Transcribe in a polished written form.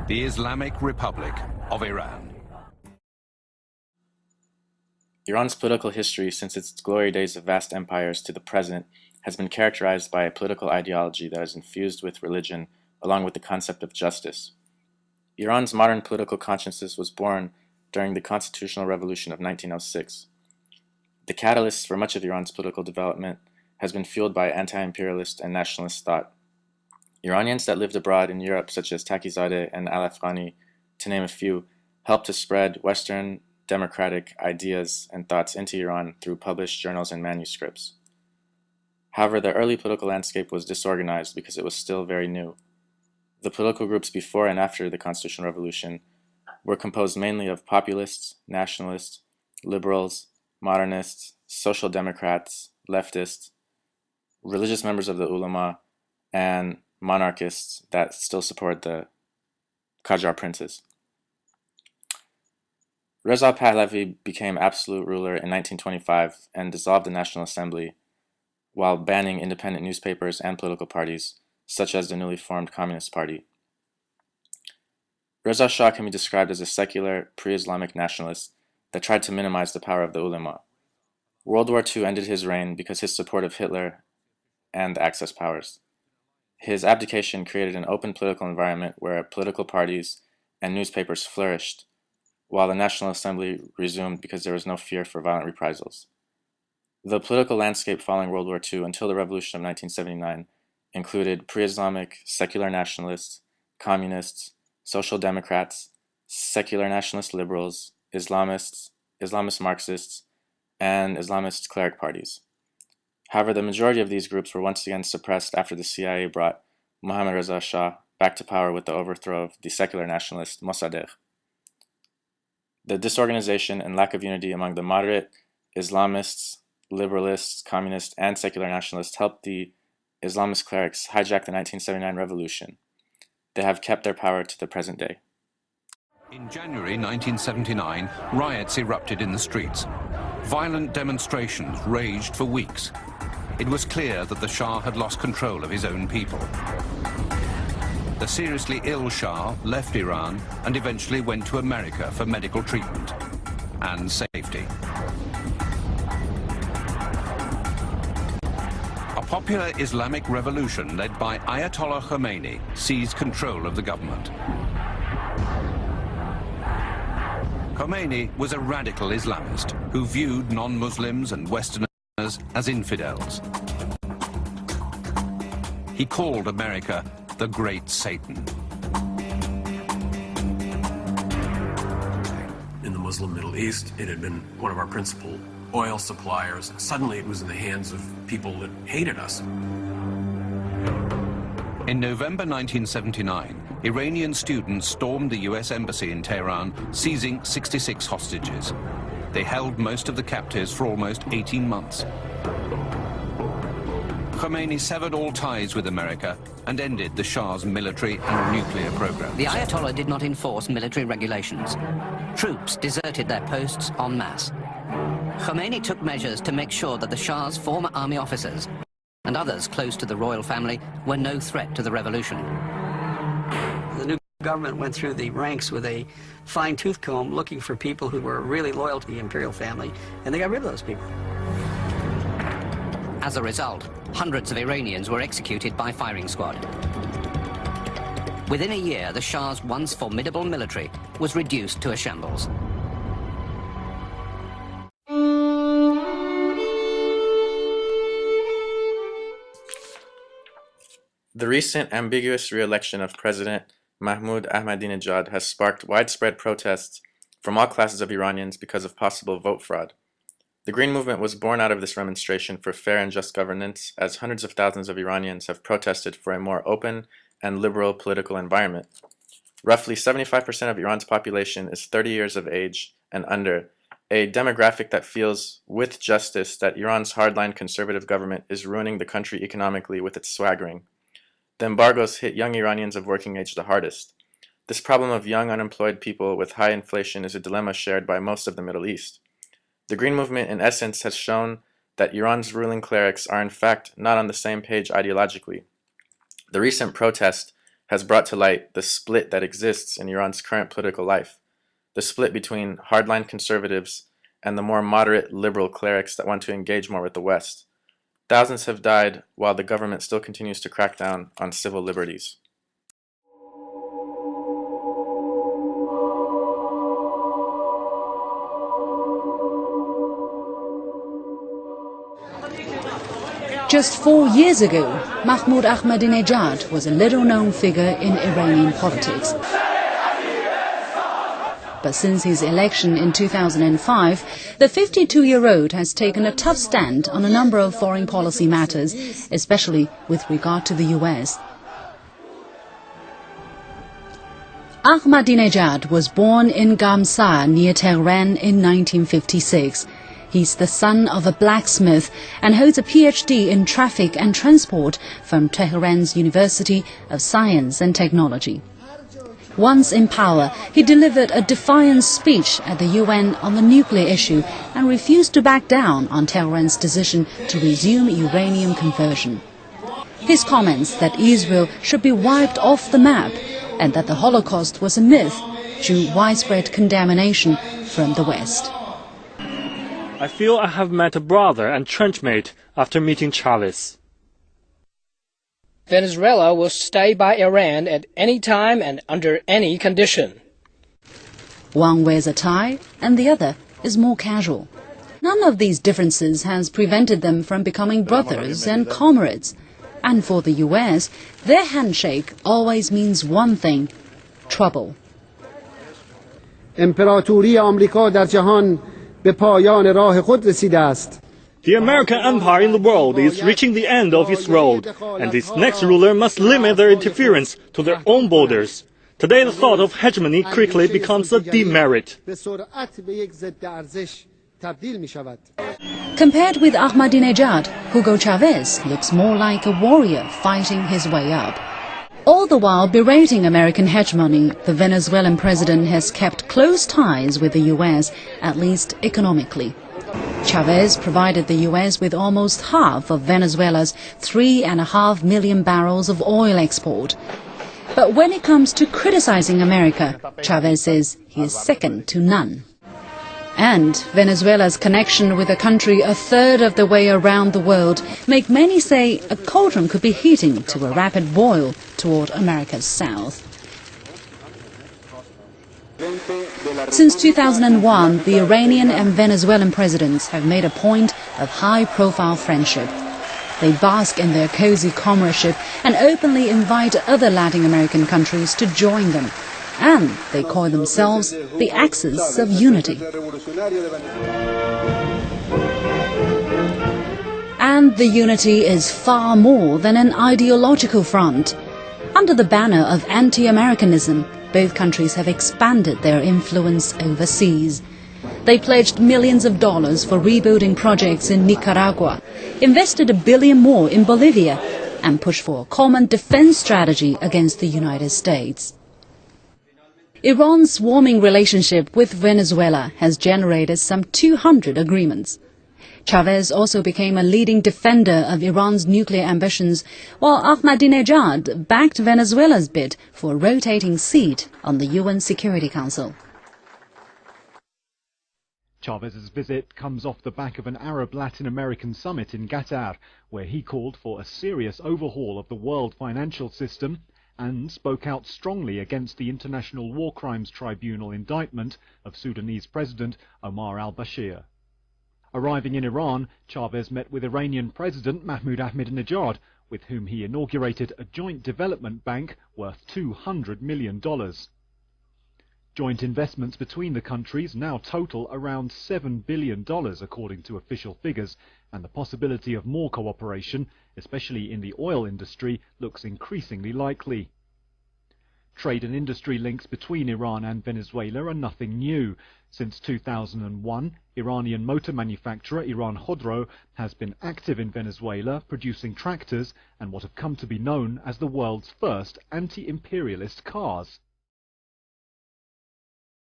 The Islamic Republic of Iran. Iran's political history since its glory days of vast empires to the present has been characterized by a political ideology that is infused with religion along with the concept of justice. Iran's modern political consciousness was born during the Constitutional Revolution of 1906. The catalyst for much of Iran's political development has been fueled by anti-imperialist and nationalist thought. Iranians that lived abroad in Europe, such as Taqizadeh and Al-Afghani, to name a few, helped to spread Western democratic ideas and thoughts into Iran through published journals and manuscripts. However, the early political landscape was disorganized because it was still very new. The political groups before and after the Constitutional Revolution were composed mainly of populists, nationalists, liberals, modernists, social democrats, leftists, religious members of the ulama, and monarchists that still support the Qajar princes. Reza Pahlavi became absolute ruler in 1925 and dissolved the National Assembly while banning independent newspapers and political parties, such as the newly formed Communist Party. Reza Shah can be described as a secular, pre-Islamic nationalist that tried to minimize the power of the ulama. World War II ended his reign because his support of Hitler and the Axis powers. His abdication created an open political environment where political parties and newspapers flourished, while the National Assembly resumed because there was no fear for violent reprisals. The political landscape following World War II until the Revolution of 1979 included pre-Islamic secular nationalists, communists, social democrats, secular nationalist liberals, Islamists, Islamist Marxists, and Islamist cleric parties. However, the majority of these groups were once again suppressed after the CIA brought Mohammad Reza Shah back to power with the overthrow of the secular nationalist Mossadegh. The disorganization and lack of unity among the moderate Islamists, liberalists, communists, and secular nationalists helped the Islamist clerics hijack the 1979 revolution. They have kept their power to the present day. In January 1979, riots erupted in the streets. Violent demonstrations raged for weeks. It was clear that the Shah had lost control of his own people. The seriously ill Shah left Iran and eventually went to America for medical treatment and safety. A popular Islamic revolution led by Ayatollah Khomeini seized control of the government. Khomeini was a radical Islamist who viewed non-Muslims and Westerners as infidels. He called America the Great Satan. In the Muslim Middle East, it had been one of our principal oil suppliers. Suddenly it was in the hands of people that hated us. In November 1979, Iranian students stormed the US embassy in Tehran, seizing 66 hostages. They held most of the captives for almost 18 months. Khomeini severed all ties with America and ended the Shah's military and nuclear program. The Ayatollah did not enforce military regulations. Troops deserted their posts en masse. Khomeini took measures to make sure that the Shah's former army officers and others close to the royal family were no threat to the revolution. The new government went through the ranks with a fine-tooth comb looking for people who were really loyal to the imperial family, and they got rid of those people. As a result, hundreds of Iranians were executed by firing squad. Within a year, the Shah's once formidable military was reduced to a shambles. The recent ambiguous re-election of President Mahmoud Ahmadinejad has sparked widespread protests from all classes of Iranians because of possible vote fraud. The Green Movement was born out of this remonstration for fair and just governance, as hundreds of thousands of Iranians have protested for a more open and liberal political environment. Roughly 75% of Iran's population is 30 years of age and under, a demographic that feels with justice that Iran's hardline conservative government is ruining the country economically with its swaggering. The embargoes hit young Iranians of working age the hardest. This problem of young unemployed people with high inflation is a dilemma shared by most of the Middle East. The Green Movement, in essence, has shown that Iran's ruling clerics are in fact not on the same page ideologically. The recent protest has brought to light the split that exists in Iran's current political life, the split between hardline conservatives and the more moderate liberal clerics that want to engage more with the West. Thousands have died while the government still continues to crack down on civil liberties. Just 4 years ago, Mahmoud Ahmadinejad was a little-known figure in Iranian politics. But since his election in 2005, the 52-year-old has taken a tough stand on a number of foreign policy matters, especially with regard to the US. Ahmadinejad was born in Gamsah near Tehran in 1956. He's the son of a blacksmith and holds a PhD in traffic and transport from Tehran's University of Science and Technology. Once in power, he delivered a defiance speech at the UN on the nuclear issue and refused to back down on Tehran's decision to resume uranium conversion. His comments that Israel should be wiped off the map and that the Holocaust was a myth drew widespread condemnation from the West. I feel I have met a brother and trenchmate after meeting Chavez. Venezuela will stay by Iran at any time and under any condition. One wears a tie and the other is more casual. None of these differences has prevented them from becoming brothers and comrades. And for the US, their handshake always means one thing: trouble. امپراتوری آمریکا در جهان به پایان راه خود رسیده است. The American empire in the world is reaching the end of its road, and its next ruler must limit their interference to their own borders. Today, the thought of hegemony quickly becomes a demerit. Compared with Ahmadinejad, Hugo Chavez looks more like a warrior fighting his way up. All the while berating American hegemony, the Venezuelan president has kept close ties with the US, at least economically. Chavez provided the US with almost half of Venezuela's 3.5 million barrels of oil export. But when it comes to criticizing America, Chavez says he is second to none. And Venezuela's connection with a country a third of the way around the world make many say a cauldron could be heating to a rapid boil toward America's south. Since 2001, the Iranian and Venezuelan presidents have made a point of high-profile friendship. They bask in their cozy comradeship and openly invite other Latin American countries to join them. And they call themselves the Axis of Unity. And the unity is far more than an ideological front. Under the banner of anti-Americanism, both countries have expanded their influence overseas. They pledged millions of dollars for rebuilding projects in Nicaragua, invested $1 billion more in Bolivia, and pushed for a common defense strategy against the United States. Iran's warming relationship with Venezuela has generated some 200 agreements. Chavez also became a leading defender of Iran's nuclear ambitions, while Ahmadinejad backed Venezuela's bid for a rotating seat on the UN Security Council. Chavez's visit comes off the back of an Arab-Latin American summit in Qatar, where he called for a serious overhaul of the world financial system and spoke out strongly against the International War Crimes Tribunal indictment of Sudanese President Omar al-Bashir. Arriving in Iran, Chavez met with Iranian President Mahmoud Ahmadinejad, with whom he inaugurated a joint development bank worth $200 million. Joint investments between the countries now total around $7 billion, according to official figures, and the possibility of more cooperation, especially in the oil industry, looks increasingly likely. Trade and industry links between Iran and Venezuela are nothing new. Since 2001, Iranian motor manufacturer Iran Khodro has been active in Venezuela, producing tractors and what have come to be known as the world's first anti-imperialist cars.